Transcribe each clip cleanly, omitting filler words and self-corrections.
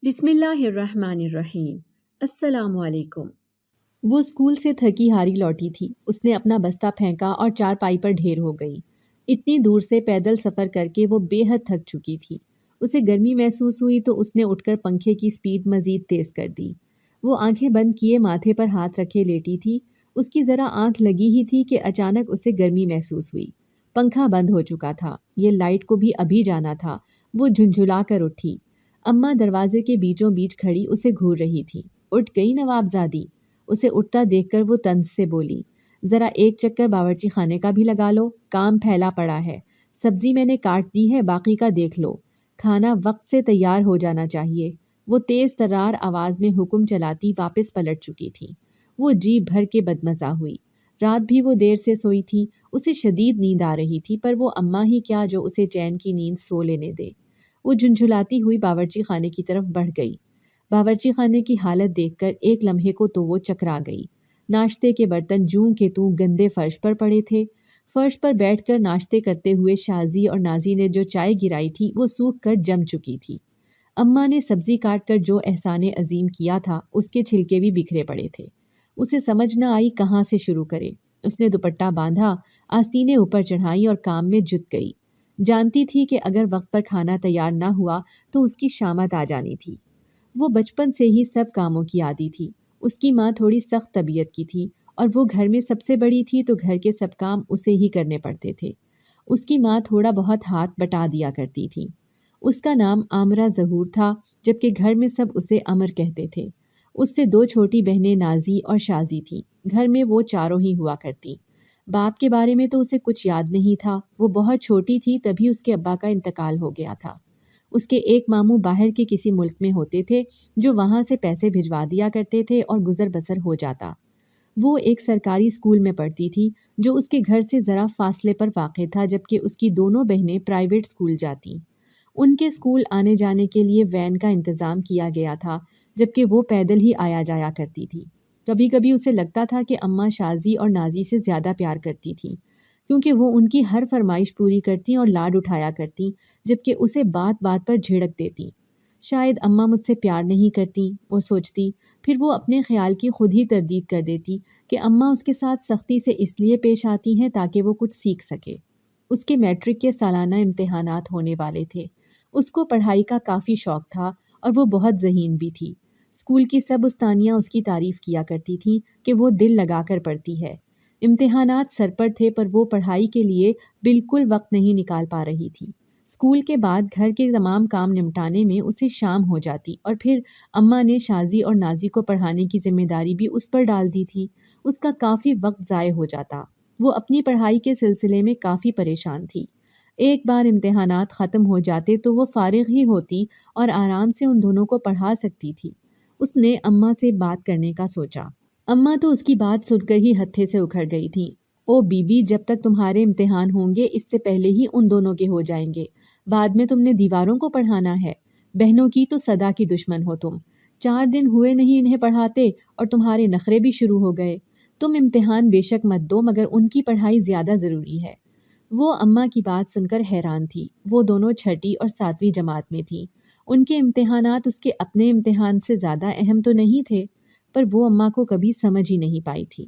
بسم اللہ الرحمن الرحیم۔ السلام علیکم۔ وہ اسکول سے تھکی ہاری لوٹی تھی۔ اس نے اپنا بستہ پھینکا اور چارپائی پر ڈھیر ہو گئی۔ اتنی دور سے پیدل سفر کر کے وہ بے حد تھک چکی تھی۔ اسے گرمی محسوس ہوئی تو اس نے اٹھ کر پنکھے کی سپیڈ مزید تیز کر دی۔ وہ آنکھیں بند کیے ماتھے پر ہاتھ رکھے لیٹی تھی۔ اس کی ذرا آنکھ لگی ہی تھی کہ اچانک اسے گرمی محسوس ہوئی۔ پنکھا بند ہو چکا تھا۔ یہ لائٹ کو بھی ابھی جانا تھا۔ وہ جھنجھلا کر اٹھی۔ اماں دروازے کے بیچوں بیچ کھڑی اسے گھور رہی تھی۔ اٹھ گئی نوابزادی؟ اسے اٹھتا دیکھ کر وہ طنز سے بولی، ذرا ایک چکر باورچی خانے کا بھی لگا لو، کام پھیلا پڑا ہے۔ سبزی میں نے کاٹ دی ہے، باقی کا دیکھ لو۔ کھانا وقت سے تیار ہو جانا چاہیے۔ وہ تیز ترار آواز میں حکم چلاتی واپس پلٹ چکی تھی۔ وہ جی بھر کے بدمزہ ہوئی۔ رات بھی وہ دیر سے سوئی تھی۔ اسے شدید نیند آ رہی تھی، پر وہ اماں ہی کیا جو اسے چین کی نیند سو لینے دے۔ وہ جھنجھلاتی ہوئی باورچی خانے کی طرف بڑھ گئی۔ باورچی خانے کی حالت دیکھ کر ایک لمحے کو تو وہ چکرا گئی۔ ناشتے کے برتن جوں کے توں گندے فرش پر پڑے تھے۔ فرش پر بیٹھ کر ناشتے کرتے ہوئے شازی اور نازی نے جو چائے گرائی تھی وہ سوکھ کر جم چکی تھی۔ اماں نے سبزی کاٹ کر جو احسان عظیم کیا تھا اس کے چھلکے بھی بکھرے پڑے تھے۔ اسے سمجھ نہ آئی کہاں سے شروع کرے۔ اس نے دوپٹہ باندھا، آستینیں اوپر چڑھائیں اور کام میں جت گئی۔ جانتی تھی کہ اگر وقت پر کھانا تیار نہ ہوا تو اس کی شامت آ جانی تھی۔ وہ بچپن سے ہی سب کاموں کی عادی تھی۔ اس کی ماں تھوڑی سخت طبیعت کی تھی اور وہ گھر میں سب سے بڑی تھی تو گھر کے سب کام اسے ہی کرنے پڑتے تھے۔ اس کی ماں تھوڑا بہت ہاتھ بٹا دیا کرتی تھی۔ اس کا نام آمرہ ظہور تھا، جبکہ گھر میں سب اسے امر کہتے تھے۔ اس سے دو چھوٹی بہنیں نازی اور شازی تھیں۔ گھر میں وہ چاروں ہی ہوا کرتی۔ باپ کے بارے میں تو اسے کچھ یاد نہیں تھا۔ وہ بہت چھوٹی تھی تبھی اس کے ابا کا انتقال ہو گیا تھا۔ اس کے ایک ماموں باہر کے کسی ملک میں ہوتے تھے جو وہاں سے پیسے بھجوا دیا کرتے تھے اور گزر بسر ہو جاتا۔ وہ ایک سرکاری اسکول میں پڑھتی تھی جو اس کے گھر سے ذرا فاصلے پر واقع تھا، جبکہ اس کی دونوں بہنیں پرائیویٹ اسکول جاتیں۔ ان کے اسکول آنے جانے کے لیے وین کا انتظام کیا گیا تھا، جبکہ وہ پیدل ہی آیا جایا کرتی تھی۔ کبھی کبھی اسے لگتا تھا کہ اماں شازی اور نازی سے زیادہ پیار کرتی تھیں، کیونکہ وہ ان کی ہر فرمائش پوری کرتی اور لاڈ اٹھایا کرتی، جبکہ اسے بات بات پر جھڑک دیتی۔ شاید اماں مجھ سے پیار نہیں کرتی، وہ سوچتی۔ پھر وہ اپنے خیال کی خود ہی تردید کر دیتی کہ اماں اس کے ساتھ سختی سے اس لیے پیش آتی ہیں تاکہ وہ کچھ سیکھ سکے۔ اس کے میٹرک کے سالانہ امتحانات ہونے والے تھے۔ اس کو پڑھائی کا کافی شوق تھا اور وہ بہت ذہین بھی تھی۔ اسکول کی سب استانیاں اس کی تعریف کیا کرتی تھیں کہ وہ دل لگا کر پڑھتی ہے۔ امتحانات سر پر تھے پر وہ پڑھائی کے لیے بالکل وقت نہیں نکال پا رہی تھی۔ اسکول کے بعد گھر کے تمام کام نمٹانے میں اسے شام ہو جاتی اور پھر اماں نے شازی اور نازی کو پڑھانے کی ذمہ داری بھی اس پر ڈال دی تھی۔ اس کا کافی وقت ضائع ہو جاتا۔ وہ اپنی پڑھائی کے سلسلے میں کافی پریشان تھی۔ ایک بار امتحانات ختم ہو جاتے تو وہ فارغ ہی ہوتی اور آرام سے ان دونوں کو پڑھا سکتی تھی۔ اس نے اماں سے بات کرنے کا سوچا۔ اماں تو اس کی بات سن کر ہی ہتھے سے اکھڑ گئی تھیں۔ او بی بی، جب تک تمہارے امتحان ہوں گے اس سے پہلے ہی ان دونوں کے ہو جائیں گے۔ بعد میں تم نے دیواروں کو پڑھانا ہے۔ بہنوں کی تو صدا کی دشمن ہو تم۔ 4 دن ہوئے نہیں انہیں پڑھاتے اور تمہارے نخرے بھی شروع ہو گئے۔ تم امتحان بے شک مت دو، مگر ان کی پڑھائی زیادہ ضروری ہے۔ وہ اماں کی بات سن کر حیران تھی۔ وہ دونوں 6ٹھی اور 7ویں جماعت میں تھیں۔ ان کے امتحانات اس کے اپنے امتحان سے زیادہ اہم تو نہیں تھے، پر وہ اماں کو کبھی سمجھ ہی نہیں پائی تھی۔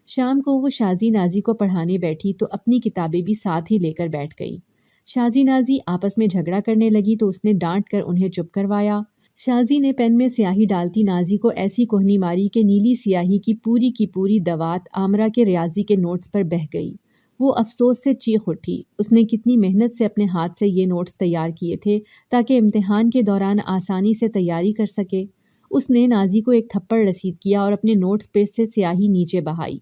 شام کو وہ شازی نازی کو پڑھانے بیٹھی تو اپنی کتابیں بھی ساتھ ہی لے کر بیٹھ گئی۔ شازی نازی آپس میں جھگڑا کرنے لگی تو اس نے ڈانٹ کر انہیں چپ کروایا۔ شازی نے پین میں سیاہی ڈالتی نازی کو ایسی کوہنی ماری کہ نیلی سیاہی کی پوری دوات آمرہ کے ریاضی کے نوٹس پر بہہ گئی۔ وہ افسوس سے چیخ اٹھی۔ اس نے کتنی محنت سے اپنے ہاتھ سے یہ نوٹس تیار کیے تھے تاکہ امتحان کے دوران آسانی سے تیاری کر سکے۔ اس نے نازی کو ایک تھپڑ رسید کیا اور اپنے نوٹس پہ سے سیاہی نیچے بہائی۔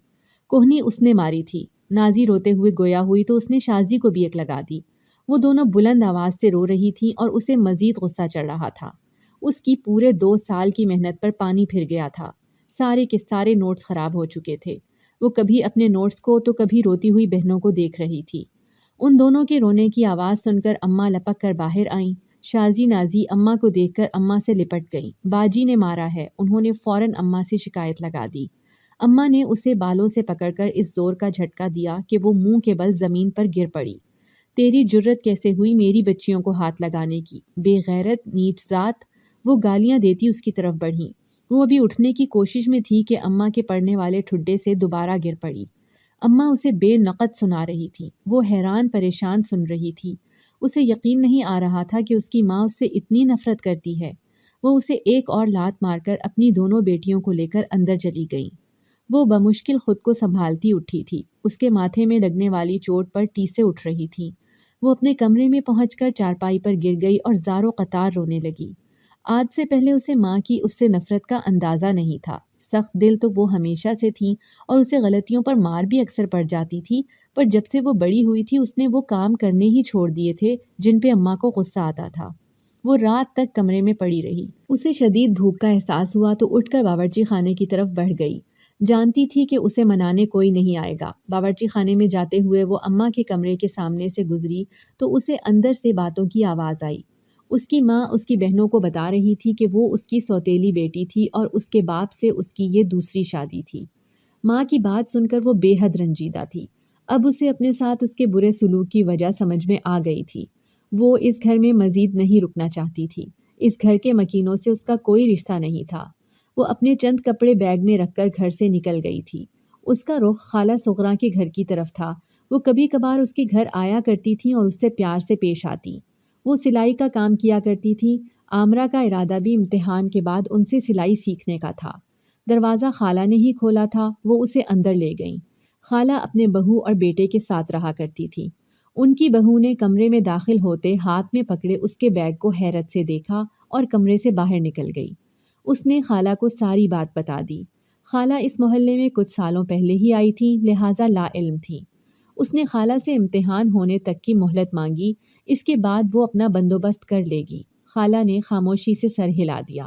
کوہنی اس نے ماری تھی۔ نازی روتے ہوئے گویا ہوئی تو اس نے شازی کو بھی ایک لگا دی۔ وہ دونوں بلند آواز سے رو رہی تھیں اور اسے مزید غصہ چڑھ رہا تھا۔ اس کی پورے 2 سال کی محنت پر پانی پھر گیا تھا۔ سارے کے سارے نوٹس خراب ہو چکے تھے۔ وہ کبھی اپنے نوٹس کو تو کبھی روتی ہوئی بہنوں کو دیکھ رہی تھی۔ ان دونوں کے رونے کی آواز سن کر اماں لپک کر باہر آئیں۔ شازی نازی اماں کو دیکھ کر اماں سے لپٹ گئیں۔ باجی نے مارا ہے، انہوں نے فوراً اماں سے شکایت لگا دی۔ اماں نے اسے بالوں سے پکڑ کر اس زور کا جھٹکا دیا کہ وہ منہ کے بل زمین پر گر پڑی۔ تیری جرت کیسے ہوئی میری بچیوں کو ہاتھ لگانے کی، بے غیرت نیچ ذات! وہ گالیاں دیتی اس کی طرف بڑھیں۔ وہ ابھی اٹھنے کی کوشش میں تھی کہ اماں کے پڑنے والے ٹھڈے سے دوبارہ گر پڑی۔ اماں اسے بے نقط سنا رہی تھی۔ وہ حیران پریشان سن رہی تھی۔ اسے یقین نہیں آ رہا تھا کہ اس کی ماں اس سے اتنی نفرت کرتی ہے۔ وہ اسے ایک اور لات مار کر اپنی دونوں بیٹیوں کو لے کر اندر چلی گئی۔ وہ بمشکل خود کو سنبھالتی اٹھی تھی۔ اس کے ماتھے میں لگنے والی چوٹ پر ٹیسے اٹھ رہی تھیں۔ وہ اپنے کمرے میں پہنچ کر چارپائی پر گر گئی اور زاروں قطار رونے لگی۔ آج سے پہلے اسے ماں کی اس سے نفرت کا اندازہ نہیں تھا۔ سخت دل تو وہ ہمیشہ سے تھی اور اسے غلطیوں پر مار بھی اکثر پڑ جاتی تھی، پر جب سے وہ بڑی ہوئی تھی اس نے وہ کام کرنے ہی چھوڑ دیے تھے جن پہ اماں کو غصہ آتا تھا۔ وہ رات تک کمرے میں پڑی رہی۔ اسے شدید بھوک کا احساس ہوا تو اٹھ کر باورچی خانے کی طرف بڑھ گئی۔ جانتی تھی کہ اسے منانے کوئی نہیں آئے گا۔ باورچی خانے میں جاتے ہوئے وہ اماں کے کمرے کے سامنے سے گزری تو اسے اندر سے باتوں کی آواز آئی۔ اس کی ماں اس کی بہنوں کو بتا رہی تھی کہ وہ اس کی سوتیلی بیٹی تھی اور اس کے باپ سے اس کی یہ دوسری شادی تھی۔ ماں کی بات سن کر وہ بے حد رنجیدہ تھی۔ اب اسے اپنے ساتھ اس کے برے سلوک کی وجہ سمجھ میں آ گئی تھی۔ وہ اس گھر میں مزید نہیں رکنا چاہتی تھی۔ اس گھر کے مکینوں سے اس کا کوئی رشتہ نہیں تھا۔ وہ اپنے چند کپڑے بیگ میں رکھ کر گھر سے نکل گئی تھی۔ اس کا رخ خالہ صغرا کے گھر کی طرف تھا۔ وہ کبھی کبھار اس کے گھر آیا کرتی تھیں اور اس سے پیار سے پیش آتی۔ وہ سلائی کا کام کیا کرتی تھی۔ آمرہ کا ارادہ بھی امتحان کے بعد ان سے سلائی سیکھنے کا تھا۔ دروازہ خالہ نے ہی کھولا تھا۔ وہ اسے اندر لے گئیں۔ خالہ اپنے بہو اور بیٹے کے ساتھ رہا کرتی تھی۔ ان کی بہو نے کمرے میں داخل ہوتے ہاتھ میں پکڑے اس کے بیگ کو حیرت سے دیکھا اور کمرے سے باہر نکل گئی۔ اس نے خالہ کو ساری بات بتا دی۔ خالہ اس محلے میں کچھ سالوں پہلے ہی آئی تھیں، لہٰذا لا علم تھیں۔ اس نے خالہ سے امتحان ہونے تک کی مہلت مانگی، اس کے بعد وہ اپنا بندوبست کر لے گی۔ خالہ نے خاموشی سے سر ہلا دیا۔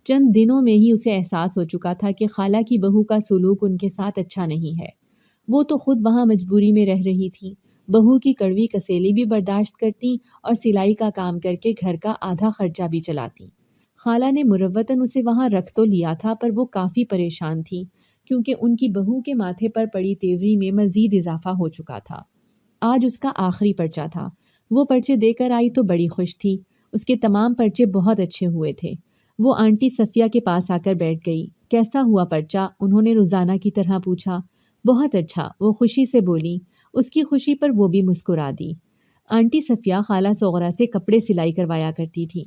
چند دنوں میں ہی اسے احساس ہو چکا تھا کہ خالہ کی بہو کا سلوک ان کے ساتھ اچھا نہیں ہے۔ وہ تو خود وہاں مجبوری میں رہ رہی تھی۔ بہو کی کڑوی کسیلی بھی برداشت کرتی اور سلائی کا کام کر کے گھر کا آدھا خرچہ بھی چلاتی۔ خالہ نے مروتاً اسے وہاں رکھ تو لیا تھا، پر وہ کافی پریشان تھی کیونکہ ان کی بہو کے ماتھے پر پڑی تیوری میں مزید اضافہ ہو چکا تھا۔ آج اس کا آخری پرچہ تھا۔ وہ پرچے دے کر آئی تو بڑی خوش تھی۔ اس کے تمام پرچے بہت اچھے ہوئے تھے۔ وہ آنٹی صفیہ کے پاس آ کر بیٹھ گئی۔ کیسا ہوا پرچہ؟ انہوں نے روزانہ کی طرح پوچھا۔ بہت اچھا، وہ خوشی سے بولی۔ اس کی خوشی پر وہ بھی مسکرا دی۔ آنٹی صفیہ خالہ صغرا سے کپڑے سلائی کروایا کرتی تھی۔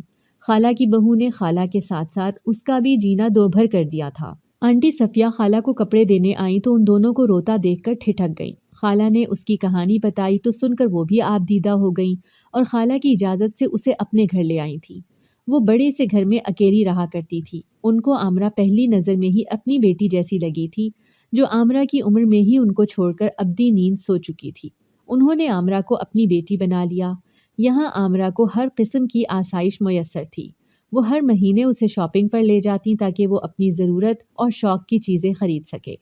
خالہ کی بہو نے خالہ کے ساتھ ساتھ اس کا بھی جینا دو بھر کر دیا تھا۔ آنٹی صفیہ خالہ کو کپڑے دینے آئیں تو ان دونوں کو روتا دیکھ کر ٹھٹک گئی۔ خالہ نے اس کی کہانی بتائی تو سن کر وہ بھی آپ دیدہ ہو گئیں اور خالہ کی اجازت سے اسے اپنے گھر لے آئی تھیں۔ وہ بڑے سے گھر میں اکیلی رہا کرتی تھی۔ ان کو آمرہ پہلی نظر میں ہی اپنی بیٹی جیسی لگی تھی، جو آمرہ کی عمر میں ہی ان کو چھوڑ کر ابدی نیند سو چکی تھی۔ انہوں نے آمرہ کو اپنی بیٹی بنا لیا۔ یہاں آمرہ کو ہر قسم کی آسائش میسر تھی۔ وہ ہر مہینے اسے شاپنگ پر لے جاتی تاکہ وہ اپنی ضرورت اور شوق کی چیزیں خرید سکے۔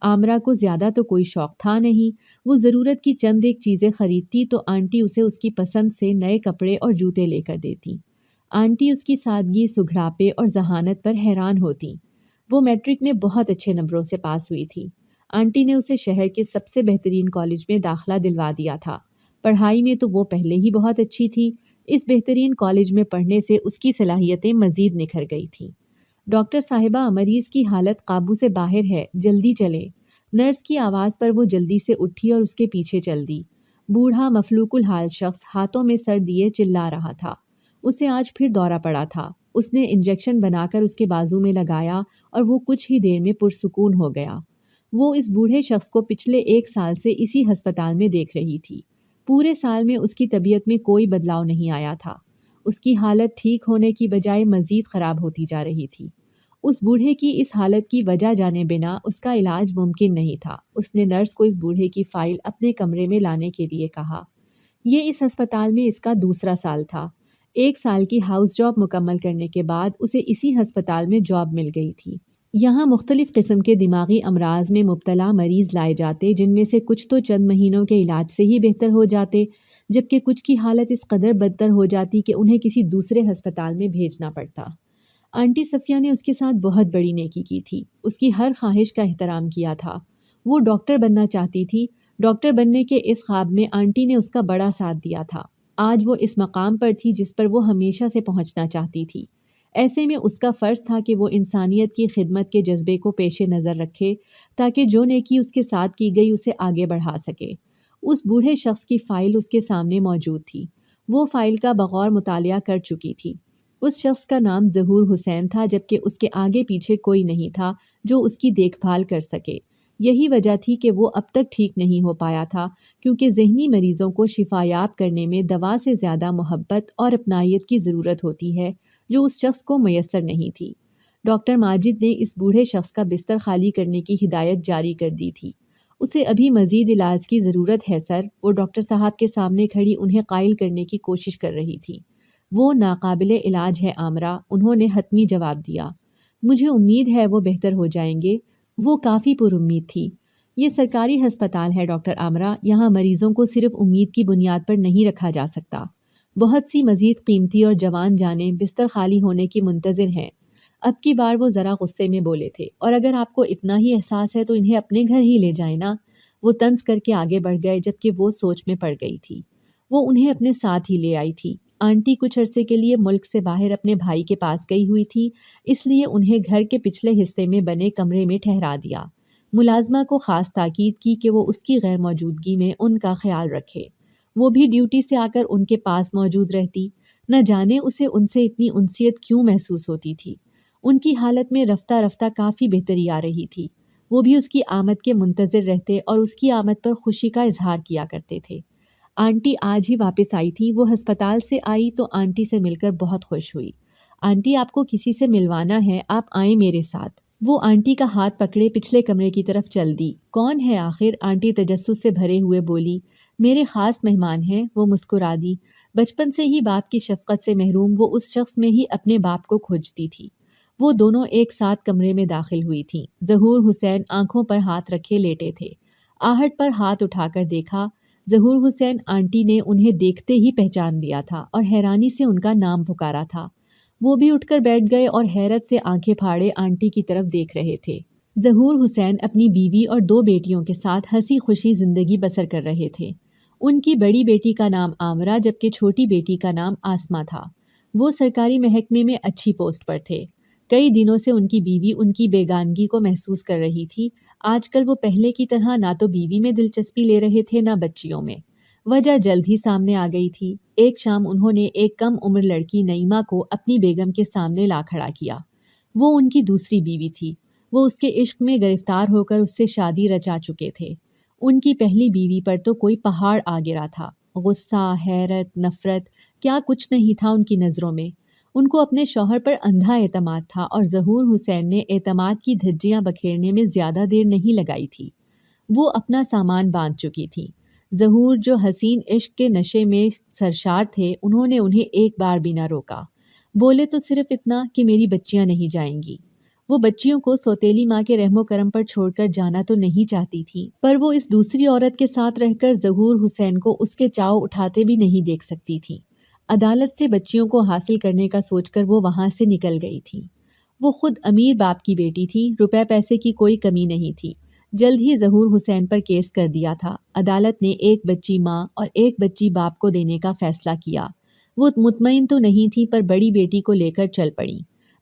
آمرہ کو زیادہ تو کوئی شوق تھا نہیں۔ وہ ضرورت کی چند ایک چیزیں خریدتی تو آنٹی اسے اس کی پسند سے نئے کپڑے اور جوتے لے کر دیتی۔ آنٹی اس کی سادگی، سگھڑاپے اور ذہانت پر حیران ہوتی۔ وہ میٹرک میں بہت اچھے نمبروں سے پاس ہوئی تھی۔ آنٹی نے اسے شہر کے سب سے بہترین کالج میں داخلہ دلوا دیا تھا۔ پڑھائی میں تو وہ پہلے ہی بہت اچھی تھی۔ اس بہترین کالج میں پڑھنے سے اس کی صلاحیتیں مزید نکھر گئی تھیں۔ ڈاکٹر صاحبہ، مریض کی حالت قابو سے باہر ہے، جلدی چلے۔ نرس کی آواز پر وہ جلدی سے اٹھی اور اس کے پیچھے چل دی۔ بوڑھا مفلوک الحال شخص ہاتھوں میں سر دیے چلا رہا تھا۔ اسے آج پھر دورہ پڑا تھا۔ اس نے انجیکشن بنا کر اس کے بازو میں لگایا اور وہ کچھ ہی دیر میں پرسکون ہو گیا۔ وہ اس بوڑھے شخص کو پچھلے 1 سال سے اسی ہسپتال میں دیکھ رہی تھی۔ پورے سال میں اس کی طبیعت میں کوئی بدلاؤ نہیں آیا تھا۔ اس کی حالت ٹھیک ہونے کی بجائے مزید خراب ہوتی جا رہی تھی۔ اس بوڑھے کی اس حالت کی وجہ جانے بنا اس کا علاج ممکن نہیں تھا۔ اس نے نرس کو اس بوڑھے کی فائل اپنے کمرے میں لانے کے لیے کہا۔ یہ اس ہسپتال میں اس کا دوسرا سال تھا۔ 1 سال کی ہاؤس جاب مکمل کرنے کے بعد اسے اسی ہسپتال میں جاب مل گئی تھی۔ یہاں مختلف قسم کے دماغی امراض میں مبتلا مریض لائے جاتے، جن میں سے کچھ تو چند مہینوں کے علاج سے ہی بہتر ہو جاتے، جبکہ کچھ کی حالت اس قدر بدتر ہو جاتی کہ انہیں کسی دوسرے ہسپتال میں بھیجنا پڑتا۔ آنٹی صفیہ نے اس کے ساتھ بہت بڑی نیکی کی تھی۔ اس کی ہر خواہش کا احترام کیا تھا۔ وہ ڈاکٹر بننا چاہتی تھی۔ ڈاکٹر بننے کے اس خواب میں آنٹی نے اس کا بڑا ساتھ دیا تھا۔ آج وہ اس مقام پر تھی جس پر وہ ہمیشہ سے پہنچنا چاہتی تھی۔ ایسے میں اس کا فرض تھا کہ وہ انسانیت کی خدمت کے جذبے کو پیش نظر رکھے تاکہ جو نیکی اس کے ساتھ کی گئی اسے آگے بڑھا سکے۔ اس بوڑھے شخص کی فائل اس کے سامنے موجود تھی۔ وہ فائل کا بغور مطالعہ کر چکی تھی۔ اس شخص کا نام ظہور حسین تھا، جبکہ اس کے آگے پیچھے کوئی نہیں تھا جو اس کی دیکھ بھال کر سکے۔ یہی وجہ تھی کہ وہ اب تک ٹھیک نہیں ہو پایا تھا، کیونکہ ذہنی مریضوں کو شفا یاب کرنے میں دوا سے زیادہ محبت اور اپنائیت کی ضرورت ہوتی ہے، جو اس شخص کو میسر نہیں تھی۔ ڈاکٹر ماجد نے اس بوڑھے شخص کا بستر خالی کرنے کی ہدایت جاری کر دی تھی۔ اسے ابھی مزید علاج کی ضرورت ہے سر، وہ ڈاکٹر صاحب کے سامنے کھڑی انہیں قائل کرنے کی کوشش کر رہی تھی۔ وہ ناقابل علاج ہے عامرہ، انہوں نے حتمی جواب دیا۔ مجھے امید ہے وہ بہتر ہو جائیں گے۔ وہ کافی پر امید تھی۔ یہ سرکاری ہسپتال ہے ڈاکٹر عامرہ، یہاں مریضوں کو صرف امید کی بنیاد پر نہیں رکھا جا سکتا۔ بہت سی مزید قیمتی اور جوان جانیں بستر خالی ہونے کی منتظر ہیں۔ اب کی بار وہ ذرا غصے میں بولے تھے، اور اگر آپ کو اتنا ہی احساس ہے تو انہیں اپنے گھر ہی لے جائیں نا۔ وہ طنز کر کے آگے بڑھ گئے، جبکہ وہ سوچ میں پڑ گئی تھی۔ وہ انہیں اپنے ساتھ ہی لے آئی تھی۔ آنٹی کچھ عرصے کے لیے ملک سے باہر اپنے بھائی کے پاس گئی ہوئی تھی، اس لیے انہیں گھر کے پچھلے حصے میں بنے کمرے میں ٹھہرا دیا۔ ملازمہ کو خاص تاکید کی کہ وہ اس کی غیر موجودگی میں ان کا خیال رکھے۔ وہ بھی ڈیوٹی سے آ کر ان کے پاس موجود رہتی۔ نہ جانے اسے ان سے اتنی انسیت کیوں محسوس ہوتی تھی۔ ان کی حالت میں رفتہ رفتہ کافی بہتری آ رہی تھی۔ وہ بھی اس کی آمد کے منتظر رہتے اور اس کی آمد پر خوشی کا اظہار کیا کرتے تھے۔ آنٹی آج ہی واپس آئی تھی۔ وہ ہسپتال سے آئی تو آنٹی سے مل کر بہت خوش ہوئی۔ آنٹی آپ کو کسی سے ملوانا ہے، آپ آئیں میرے ساتھ۔ وہ آنٹی کا ہاتھ پکڑے پچھلے کمرے کی طرف چل دی۔ کون ہے آخر؟ آنٹی تجسس سے بھرے ہوئے بولی۔ میرے خاص مہمان ہیں، وہ مسکرا دی۔ بچپن سے ہی باپ کی شفقت سے محروم وہ اس شخص میں ہی اپنے باپ کو کھوجتی تھی۔ وہ دونوں ایک ساتھ کمرے میں داخل ہوئی تھیں۔ ظہور حسین آنکھوں پر ہاتھ رکھے لیٹے تھے۔ آہٹ پر ہاتھ اٹھا کر دیکھا۔ ظہور حسین آنٹی نے انہیں دیکھتے ہی پہچان لیا تھا اور حیرانی سے ان کا نام پکارا تھا۔ وہ بھی اٹھ کر بیٹھ گئے اور حیرت سے آنکھیں پھاڑے آنٹی کی طرف دیکھ رہے تھے۔ ظہور حسین اپنی بیوی اور 2 بیٹیوں کے ساتھ ہنسی خوشی زندگی بسر کر رہے تھے۔ ان کی بڑی بیٹی کا نام عامرہ جبکہ چھوٹی بیٹی کا نام آسمہ تھا۔ وہ سرکاری محکمے میں اچھی پوسٹ پر تھے۔ کئی دنوں سے ان کی بیوی ان کی بیگانگی کو محسوس کر رہی تھی۔ آج کل وہ پہلے کی طرح نہ تو بیوی میں دلچسپی لے رہے تھے نہ بچیوں میں۔ وجہ جلد ہی سامنے آ گئی تھی۔ ایک شام انہوں نے ایک کم عمر لڑکی نعیمہ کو اپنی بیگم کے سامنے لا کھڑا کیا۔ وہ ان کی دوسری بیوی تھی۔ وہ اس کے عشق میں گرفتار ہو کر اس سے شادی رچا چکے تھے۔ ان کی پہلی بیوی پر تو کوئی پہاڑ آ گرا تھا۔ غصہ، حیرت، نفرت، کیا کچھ نہیں تھا ان کی نظروں میں۔ ان کو اپنے شوہر پر اندھا اعتماد تھا اور ظہور حسین نے اعتماد کی دھجیاں بکھیرنے میں زیادہ دیر نہیں لگائی تھی۔ وہ اپنا سامان باندھ چکی تھی۔ ظہور جو حسین عشق کے نشے میں سرشار تھے، انہوں نے انہیں ایک بار بھی نہ روکا۔ بولے تو صرف اتنا کہ میری بچیاں نہیں جائیں گی۔ وہ بچیوں کو سوتیلی ماں کے رحم و کرم پر چھوڑ کر جانا تو نہیں چاہتی تھی، پر وہ اس دوسری عورت کے ساتھ رہ کر ظہور حسین کو اس کے چاؤ اٹھاتے بھی نہیں دیکھ سکتی تھی۔ عدالت سے بچیوں کو حاصل کرنے کا سوچ کر وہ وہاں سے نکل گئی تھی۔ وہ خود امیر باپ کی بیٹی تھی، روپے پیسے کی کوئی کمی نہیں تھی۔ جلد ہی ظہور حسین پر کیس کر دیا تھا۔ عدالت نے ایک بچی ماں اور ایک بچی باپ کو دینے کا فیصلہ کیا۔ وہ مطمئن تو نہیں تھی، پر بڑی بیٹی کو لے کر چل پڑی۔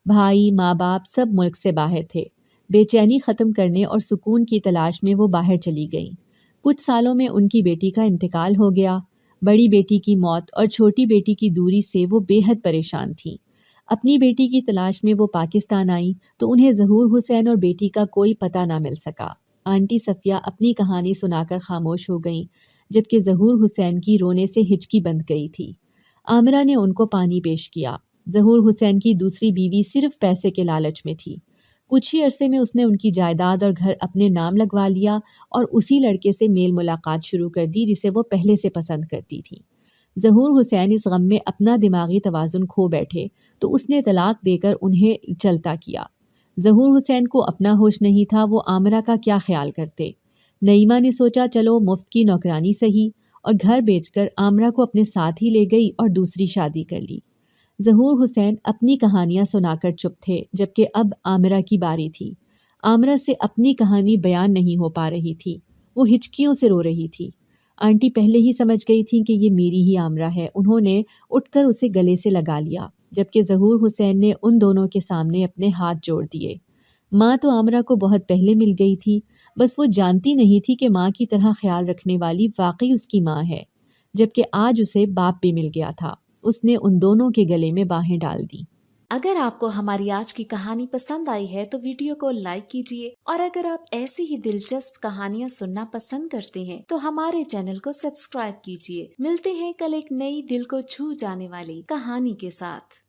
بھائی، ماں باپ سب ملک سے باہر تھے۔ بے چینی ختم کرنے اور سکون کی تلاش میں وہ باہر چلی گئیں۔ کچھ سالوں میں ان کی بیٹی کا انتقال ہو گیا۔ بڑی بیٹی کی موت اور چھوٹی بیٹی کی دوری سے وہ بے حد پریشان تھیں۔ اپنی بیٹی کی تلاش میں وہ پاکستان آئیں تو انہیں ظہور حسین اور بیٹی کا کوئی پتہ نہ مل سکا۔ آنٹی صفیہ اپنی کہانی سنا کر خاموش ہو گئیں، جبکہ ظہور حسین کی رونے سے ہچکی بند گئی تھی۔ عامرہ نے ان کو پانی پیش کیا۔ ظہور حسین کی دوسری بیوی صرف پیسے کے لالچ میں تھی۔ کچھ ہی عرصے میں اس نے ان کی جائیداد اور گھر اپنے نام لگوا لیا اور اسی لڑکے سے میل ملاقات شروع کر دی جسے وہ پہلے سے پسند کرتی تھی۔ ظہور حسین اس غم میں اپنا دماغی توازن کھو بیٹھے تو اس نے طلاق دے کر انہیں چلتا کیا۔ ظہور حسین کو اپنا ہوش نہیں تھا، وہ عامرہ کا کیا خیال کرتے۔ نعیمہ نے سوچا چلو مفت کی نوکرانی سہی، اور گھر بیچ کر عامرہ کو اپنے ساتھ ہی لے گئی اور دوسری شادی کر لی۔ ظہور حسین اپنی کہانیاں سنا کر چپ تھے، جبکہ اب عامرہ کی باری تھی۔ عامرہ سے اپنی کہانی بیان نہیں ہو پا رہی تھی، وہ ہچکیوں سے رو رہی تھی۔ آنٹی پہلے ہی سمجھ گئی تھی کہ یہ میری ہی عامرہ ہے، انہوں نے اٹھ کر اسے گلے سے لگا لیا۔ جبکہ ظہور حسین نے ان دونوں کے سامنے اپنے ہاتھ جوڑ دیے۔ ماں تو عامرہ کو بہت پہلے مل گئی تھی، بس وہ جانتی نہیں تھی کہ ماں کی طرح خیال رکھنے والی واقعی اس کی ماں ہے، جبکہ آج اسے باپ بھی مل گیا تھا۔ اس نے ان دونوں کے گلے میں باہیں ڈال دی۔ اگر آپ کو ہماری آج کی کہانی پسند آئی ہے تو ویڈیو کو لائک کیجیے، اور اگر آپ ایسی ہی دلچسپ کہانیاں سننا پسند کرتے ہیں تو ہمارے چینل کو سبسکرائب کیجیے۔ ملتے ہیں کل ایک نئی دل کو چھو جانے والی کہانی کے ساتھ۔